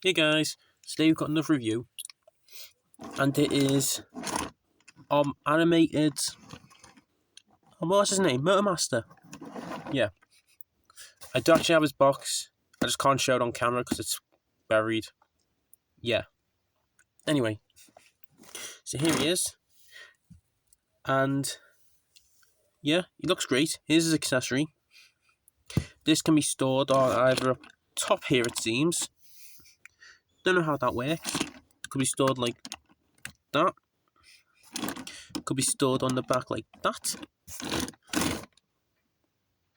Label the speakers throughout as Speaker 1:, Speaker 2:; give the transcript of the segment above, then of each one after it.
Speaker 1: Hey guys, today we've got another review, and it is animated. What's his name? Motormaster. Yeah, I do actually have his box. I just can't show it on camera because it's buried. Yeah. Anyway, so here he is, and yeah, he looks great. Here's his accessory. This can be stored on either up top here, it seems. Don't know how that works. It could be stored like that. It could be stored on the back like that.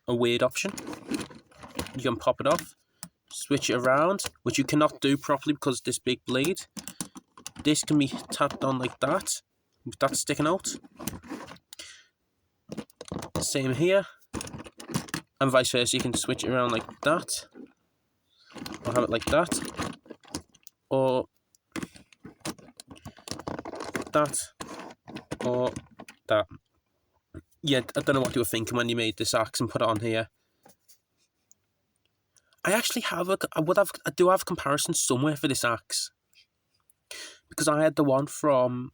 Speaker 1: A weird option. You can pop it off, switch it around, which you cannot do properly because of this big blade. This can be tapped on like that, with that sticking out. Same here, and vice versa. You can switch it around like that, or have it like that, or that, or that. Yeah, I don't know what you were thinking when you made this axe and put it on here. I actually have I do have a comparison somewhere for this axe, because I had the one from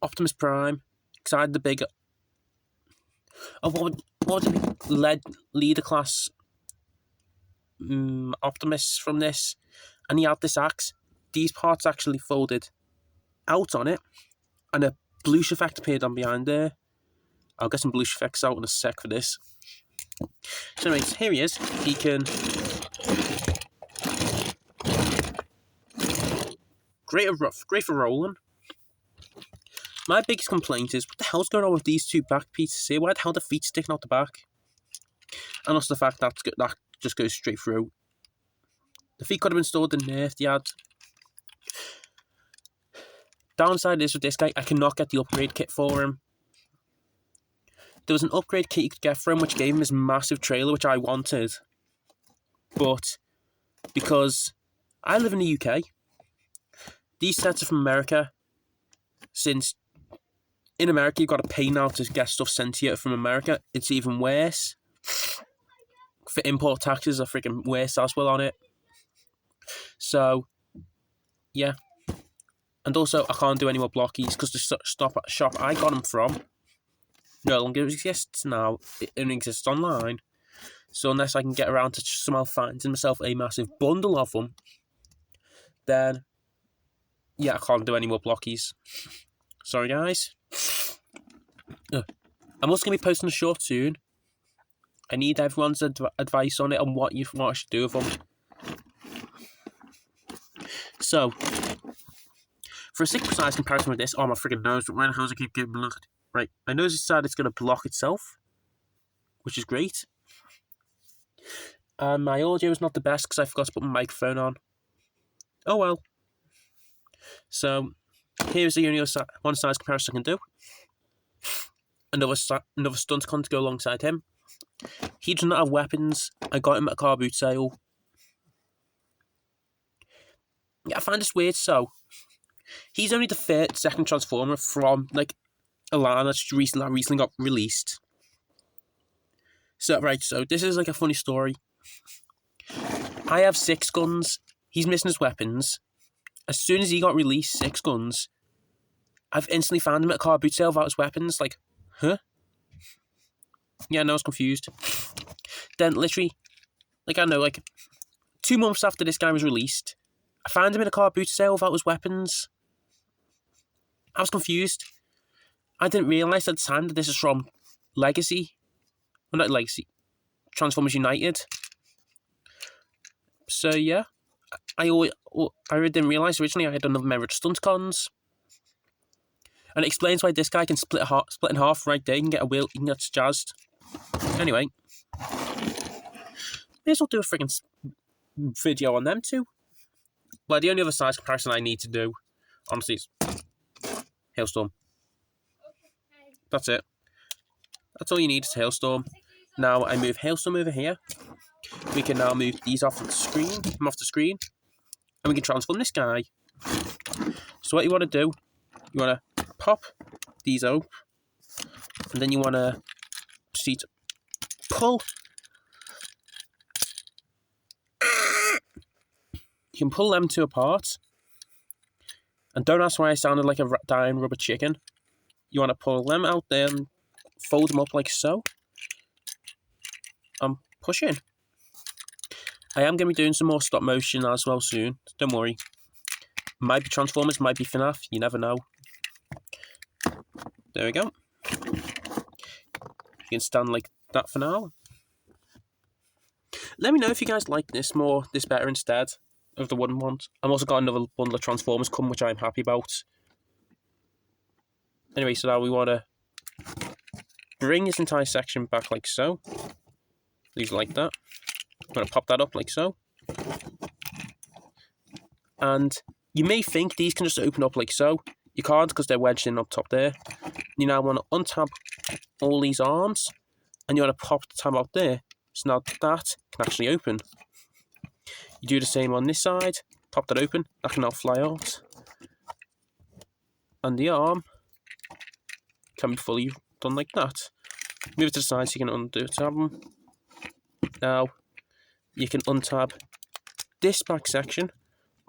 Speaker 1: Optimus Prime, because I had the bigger. Oh, what would it be? Leader class Optimus from this, and he had this axe. These parts actually folded out on it, and a bluish effect appeared on behind there. I'll get some bluish effects out in a sec for this. So anyways, here he is. He can... Great for rolling. My biggest complaint is, what the hell's going on with these two back pieces here? Why the hell are the feet sticking out the back? And also the fact that just goes straight through. The feet could have been stored in there if they had. Downside is with this guy, I cannot get the upgrade kit for him. There was an upgrade kit you could get for him, which gave him his massive trailer, which I wanted. But because I live in the UK, these sets are from America. Since in America you've got to pay now to get stuff sent to you from America, it's even worse. For import taxes are freaking worse as well on it. So, yeah. And also, I can't do any more blockies because the shop I got them from no longer exists now. It only exists online. So unless I can get around to somehow finding myself a massive bundle of them, then yeah, I can't do any more blockies. Sorry, guys. I'm also going to be posting a short soon. I need everyone's advice on it on what I should do with them. So, for a sick precise comparison with this, oh my freaking nose, where the hell does it keep getting blocked? Right, my nose decided it's going to block itself, which is great. And my audio is not the best because I forgot to put my microphone on. Oh well. So, here's the only one size comparison I can do. Another stunt con to go alongside him. He does not have weapons. I got him at a car boot sale. Yeah, I find this weird. So, he's only the second Transformer from like a line that recently got released. So so this is like a funny story. I have 6 guns. He's missing his weapons. As soon as he got released, 6 guns, I've instantly found him at a car boot sale without his weapons. Like, huh? Yeah, no, I was confused. Then literally, like, I don't know, like 2 months after this guy was released, I found him in a car boot sale without his weapons. I was confused. I didn't realise at the time that this is from Legacy. Well, not Legacy. Transformers United. So yeah, I really didn't realise originally I had another member of stunt cons. And it explains why this guy can split in half right there. You can get a wheel, you can get jazzed. Anyway, may as well do a freaking video on them too. Well, the only other size comparison I need to do, honestly, is Hailstorm. That's it. That's all you need is Hailstorm. Now I move Hailstorm over here. We can now move these off the screen, and we can transform this guy. So what you want to do, you want to pop these out, and then you want to pull. You can pull them two apart. And don't ask why I sounded like a dying rubber chicken. You want to pull them out there and fold them up like so. And push in. I am going to be doing some more stop motion as well soon. Don't worry. Might be Transformers, might be FNAF. You never know. There we go. You can stand like that for now. Let me know if you guys like this better instead of the wooden ones. I've also got another bundle of Transformers coming, which I'm happy about. Anyway, so now we want to bring this entire section back like so. Leave it like that. I'm going to pop that up like so. And you may think these can just open up like so. You can't because they're wedged in up top there. You now want to untab all these arms. And you want to pop the tab out there. So now that can actually open. You do the same on this side. Pop that open. That can now fly out. And the arm can be fully done like that. Move it to the side so you can untab them. Now, you can untab this back section,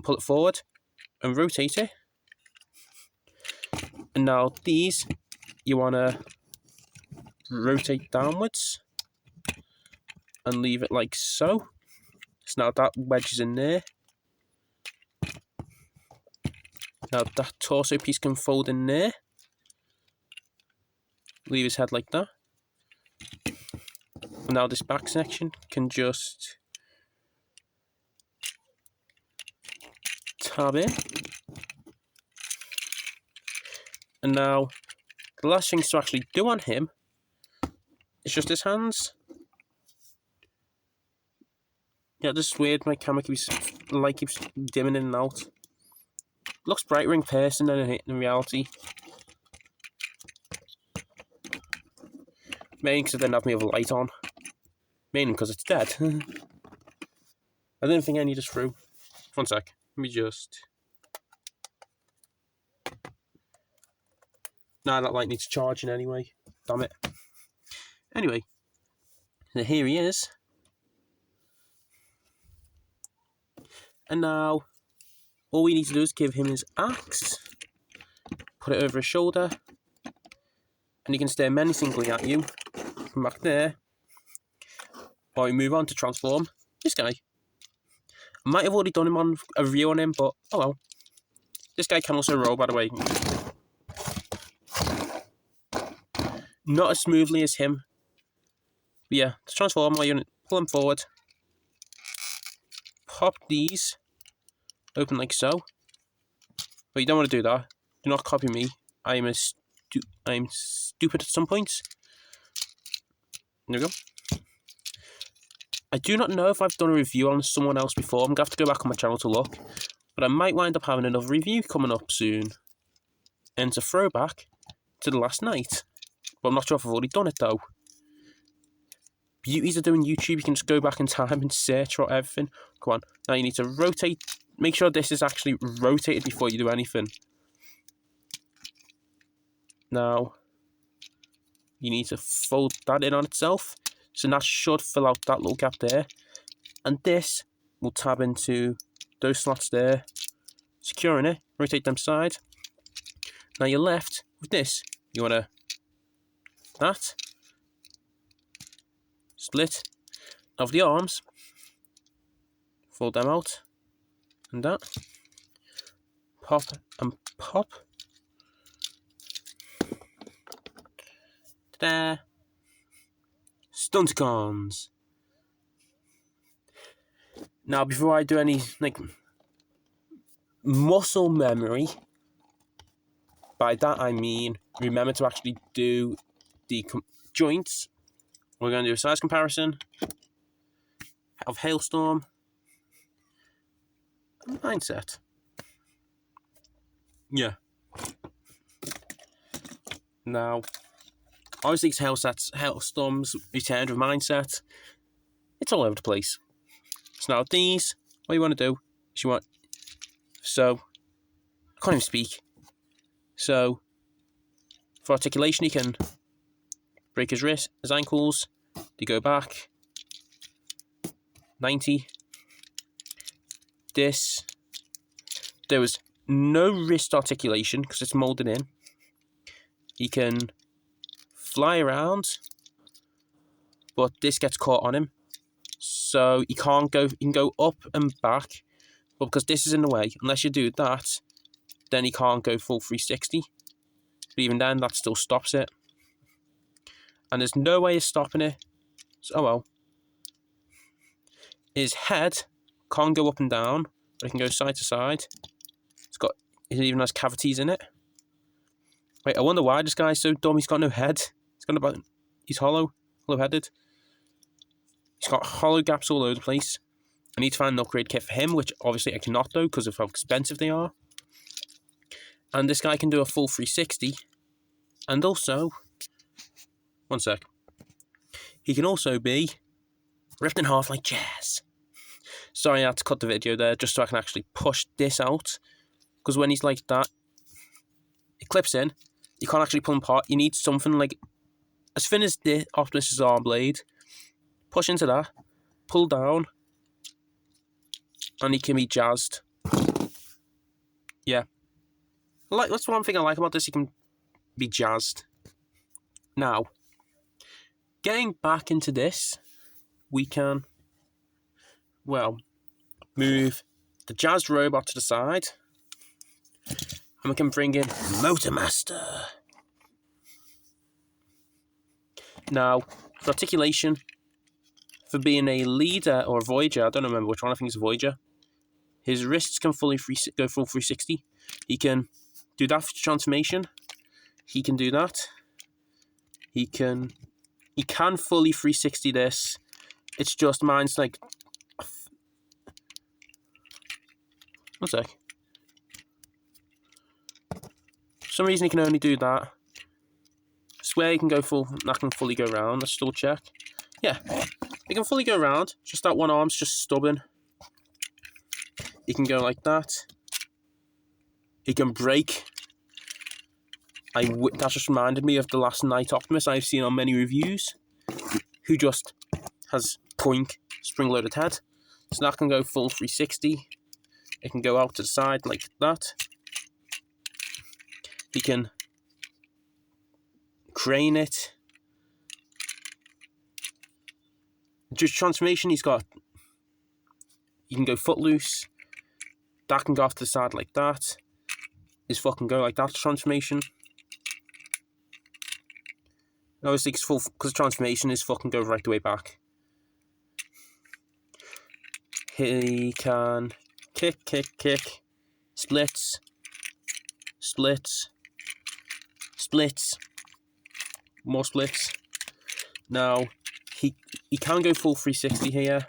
Speaker 1: pull it forward, and rotate it. And now these, you want to rotate downwards and leave it like so. So now that wedges in there. Now that torso piece can fold in there. Leave his head like that. And now this back section can just tab in. And now the last thing to actually do on him is just his hands. Yeah, this is weird. My camera keeps dimming in and out. Looks brighter in person than in reality. Mainly because I didn't have my other light on. Mainly because it's dead. I didn't think I needed through. One sec. Let me just... Nah, that light needs charging anyway. Damn it. Anyway. So here he is. And now, all we need to do is give him his axe. Put it over his shoulder. And he can stare menacingly at you from back there. While we move on to transform this guy. I might have already done him on a review on him, but oh well. This guy can also roll, by the way. Not as smoothly as him. But yeah, to transform, you're going to pull him forward. Pop these. Open like so. But you don't want to do that. Do not copy me. I'm stupid at some points. There we go. I do not know if I've done a review on someone else before. I'm going to have to go back on my channel to look. But I might wind up having another review coming up soon. And it's a throwback to the last night. But I'm not sure if I've already done it though. Beauties of doing YouTube, you can just go back in time and search for everything. Come on. Now you need to rotate. Make sure this is actually rotated before you do anything. Now, you need to fold that in on itself. So that should fill out that little gap there. And this will tab into those slots there. Securing it. Rotate them side. Now you're left with this. You want to... That. Split. Now for the arms. Fold them out. And that. Pop and pop. Ta-da! Stunticons. Now, before I do any muscle memory, by that I mean remember to actually do the joints. We're going to do a size comparison of Hailstorm and Mindset. Yeah. Now, obviously, it's Hailstorm's returned with Mindset. It's all over the place. So now these, what you want to do is so, I can't even speak. So, for articulation, you can break his wrist, his ankles, they go back, 90, this, there was no wrist articulation because it's molded in. He can fly around, but this gets caught on him. So he can't go, he can go up and back, but because this is in the way, unless you do that, then he can't go full 360. But even then, that still stops it. And there's no way of stopping it. So, oh well. His head can't go up and down, but it can go side to side. It even has cavities in it. Wait, I wonder why this guy's so dumb. He's got no head. He's hollow-headed. He's got hollow gaps all over the place. I need to find an upgrade kit for him, which obviously I cannot do because of how expensive they are. And this guy can do a full 360. And also, one sec. He can also be ripped in half like jazz. Sorry, I had to cut the video there just so I can actually push this out. Because when he's like that, it clips in. You can't actually pull him apart. You need something like as thin as the Optimus's arm blade. Push into that, pull down, and he can be jazzed. Yeah. That's one thing I like about this, he can be jazzed. Now, getting back into this, we can, well, move the jazzed robot to the side, and we can bring in Motormaster. Now, for articulation, for being a leader or a Voyager, I don't remember which one, I think it's a Voyager, his wrists can go full 360. He can do that for transformation. He can do that. He can fully 360 this. It's just mine's like... One sec. For some reason he can only do that. I swear he can go full... That can fully go around. Let's still check. Yeah. He can fully go around. Just that one arm's just stubborn. He can go like that. He can break. That just reminded me of the last Night Optimus I've seen on many reviews, who just has poink, spring-loaded head. So that can go full 360. It can go out to the side like that. He can crane it. Just transformation, he can go footloose. That can go off to the side like that. His foot can go like that, transformation. Obviously, because transformation, his foot can go right the way back. He can kick, splits, more splits. Now, he can go full 360 here,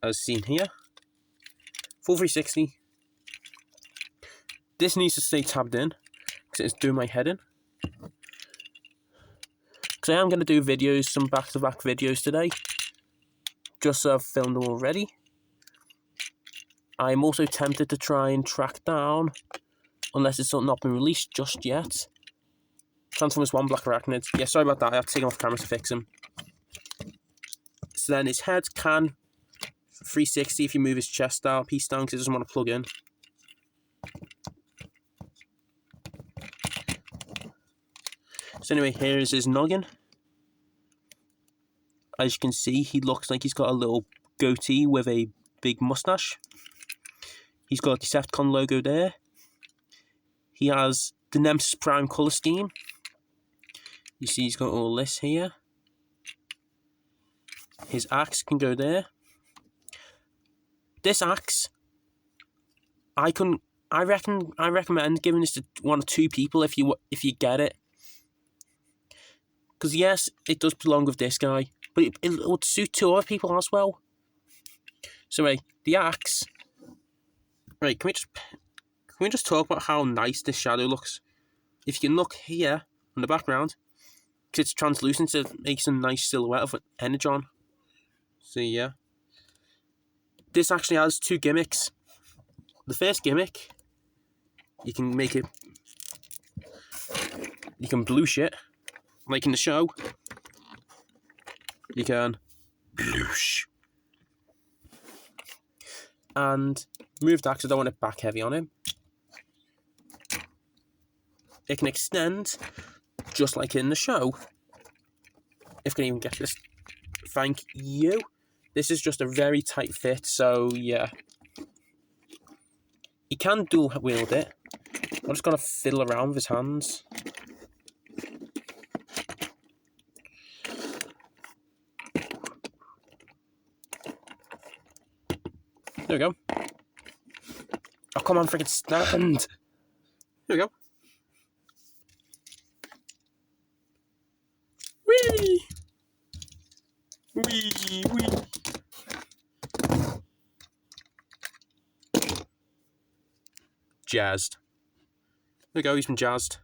Speaker 1: as seen here. Full 360. This needs to stay tabbed in, because it's doing my head in. Because I am going to do videos, some back-to-back videos today, just so I've filmed them already. I'm also tempted to try and track down, unless it's not been released just yet, Transformers 1 Black Arachnid. Yeah, sorry about that, I have to take him off camera to fix him. So then his head can 360 if you move his chest down, piece down, because it doesn't want to plug in. So anyway, here is his noggin. As you can see, he looks like he's got a little goatee with a big mustache. He's got a Decepticon logo there. He has the Nemesis Prime colour scheme. You see he's got all this here. His axe can go there. This axe, I recommend giving this to one or two people if you get it. Because yes, it does belong with this guy, but it would suit two other people as well. So the axe. Right, can we just talk about how nice this shadow looks? If you can look here in the background, because it's translucent, so it makes a nice silhouette of an Energon. So yeah. This actually has two gimmicks. The first gimmick, you can bloosh it, like in the show. You can bloosh. and move that because I don't want it back heavy on him. It can extend just like in the show. If I can even get this. Thank you. This is just a very tight fit, so yeah. He can dual wield it. I'm just going to fiddle around with his hands. There we go. Oh, come on, freaking stand. There we go. Whee! Wee, wee. Jazzed. There we go, he's been jazzed.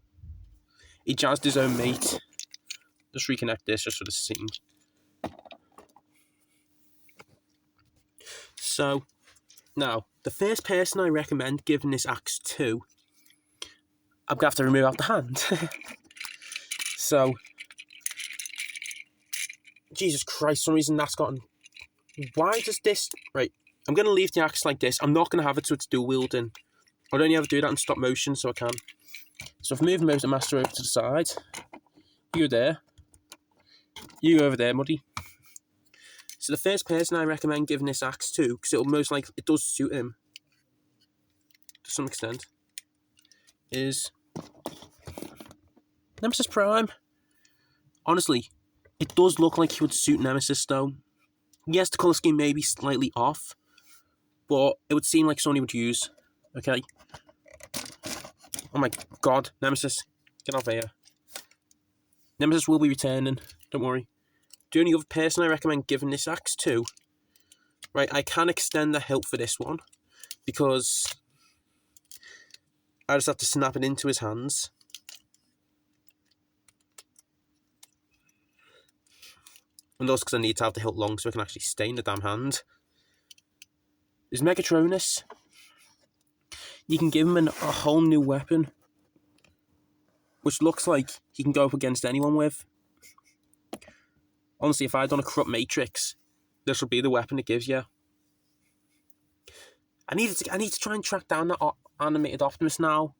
Speaker 1: He jazzed his own mate. Just reconnect this just for the scene. So, now, the first person I recommend giving this axe to, I'm going to have to remove out the hand. So, Jesus Christ, for some reason that's gotten... Why does this... Right, I'm going to leave the axe like this. I'm not going to have it so it's dual wielding. I'd only ever do that in stop motion, so I can. So if I move Motor Master over to the side, you there. You over there, Muddy. So the first person I recommend giving this axe to, because it'll most likely, it does suit him to some extent, is Nemesis Prime. Honestly, it does look like he would suit Nemesis though. Yes, the colour scheme may be slightly off, but it would seem like Sony would use. Okay. Oh my god, Nemesis, get over here. Nemesis will be returning, don't worry. The only other person I recommend giving this axe to, right, I can extend the hilt for this one, because I just have to snap it into his hands. And also because I need to have the hilt long so I can actually stain the damn hand. Is Megatronus. You can give him a whole new weapon, which looks like he can go up against anyone with. Honestly, if I had done a Corrupt Matrix, this would be the weapon it gives you. I need to try and track down that animated Optimus now.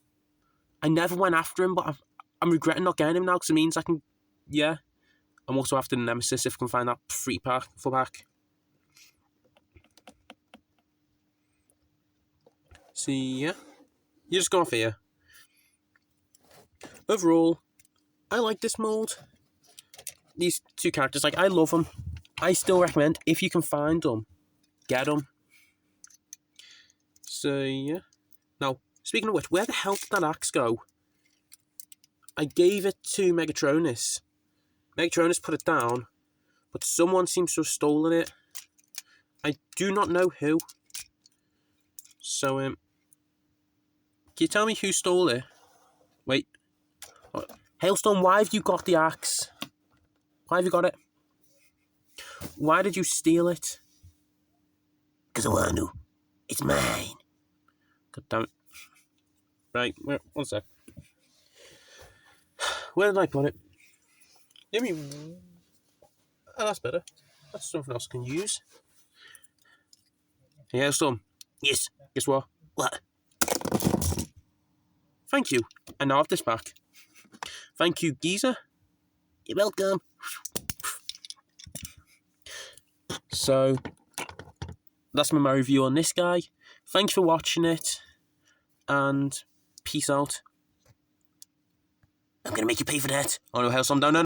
Speaker 1: I never went after him, but I'm regretting not getting him now because it means I can, yeah. I'm also after the Nemesis if I can find that full pack. See, yeah. You just go off here. Overall, I like this mold. These two characters, like, I love them. I still recommend, if you can find them, get them. So, yeah. Now, speaking of which, where the hell did that axe go? I gave it to Megatronus. Megatronus put it down, but someone seems to have stolen it. I do not know who. So, can you tell me who stole it? Wait. Hailstorm, why have you got the axe? Why have you got it? Why did you steal it? Because I want to. It's mine. God damn it. Right, one sec. Where did I put it? Give me... Oh, that's better. That's something else I can use. Hey, Hailstorm. Yes. Guess what? What? Thank you. And now I have this back. Thank you, Geezer. You're welcome. So, that's my review on this guy. Thank you for watching it. And peace out. I'm going to make you pay for that. Oh no, Hailstorm, no.